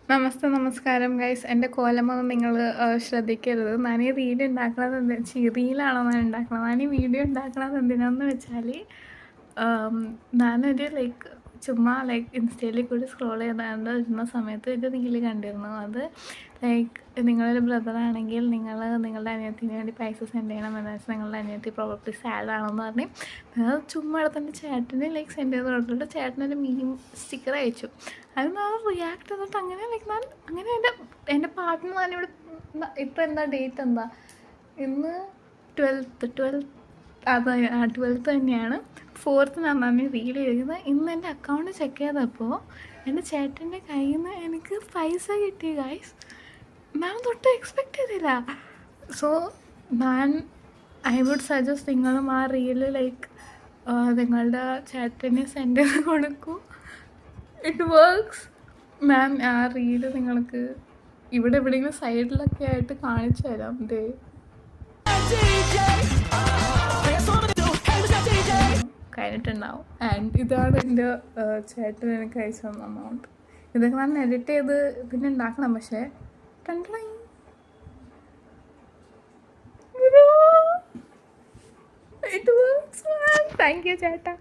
നമസ്തേ നമസ്കാരം ഗൈസ്. എൻ്റെ കോലമൊന്നും നിങ്ങൾ ശ്രദ്ധിക്കരുത്. ഞാൻ ഈ റീൽ ഉണ്ടാക്കണത് റീലാണോ ഞാൻ ഉണ്ടാക്കണത്, ഞാൻ ഈ വീഡിയോ ഉണ്ടാക്കണത് എന്തിനാന്ന് വെച്ചാൽ ഞാനൊരു ചുമ്മാ ഇൻസ്റ്റയിൽ കൂടി സ്ക്രോൾ ചെയ്താണ്ട് ഇരുന്ന സമയത്ത് ഒരു റീല് കണ്ടിരുന്നു. അത് നിങ്ങളൊരു ബ്രദറാണെങ്കിൽ നിങ്ങളുടെ അനിയത്തിന് വേണ്ടി പൈസ സെൻഡ് ചെയ്യണം എന്ന് വെച്ചാൽ നിങ്ങളുടെ അനിയത്തി പ്രോബബ്ലി സാഡ് ആണെന്ന് പറഞ്ഞ് അത് ചുമ്മാ എടുത്തിട്ട് ചേട്ടന് സെൻഡ് ചെയ്ത് കൊടുത്തിട്ട് ചേട്ടനൊരു മീം സ്റ്റിക്കർ അയച്ചു. അത് ഞാൻ റിയാക്ട് ചെയ്തിട്ട് അങ്ങനെ ഞാൻ അങ്ങനെ എൻ്റെ പാട്ടിന് ഞാനിവിടെ ഇപ്പം എന്താ ഡേറ്റ് എന്താ, ഇന്ന് 12th അത് 12th തന്നെയാണ്. 4th ഞാൻ റീൽ ചെയ്തത്. ഇന്ന് എൻ്റെ അക്കൗണ്ട് ചെക്ക് ചെയ്തപ്പോൾ എൻ്റെ ചേട്ടൻ്റെ കയ്യിൽ നിന്ന് എനിക്ക് പൈസ കിട്ടി ഗൈസ്. ഞാൻ തൊട്ട് എക്സ്പെക്റ്റ് ചെയ്തില്ല. സോ ഐ വുഡ് സജസ്റ്റ് നിങ്ങളും ആ റീല് നിങ്ങളുടെ ചേട്ടനെ സെൻഡ് ചെയ്ത് കൊടുക്കൂ. It works. ഞാൻ ആ റീല് നിങ്ങൾക്ക് ഇവിടെ എവിടെയെങ്കിലും സൈഡിലൊക്കെ ആയിട്ട് കാണിച്ചു തരാം. കഴിഞ്ഞിട്ടുണ്ടാവും. ആൻഡ് ഇതാണ് എൻ്റെ ചേട്ടൻ എനിക്ക് അയച്ചു തന്ന അമൗണ്ട്. ഇതൊക്കെ ഞാൻ എഡിറ്റ് ചെയ്ത് പിന്നെ ഉണ്ടാക്കണം. പക്ഷേ ഇറ്റ് വർക്ക്സ്. താങ്ക് യു ചേട്ടാ.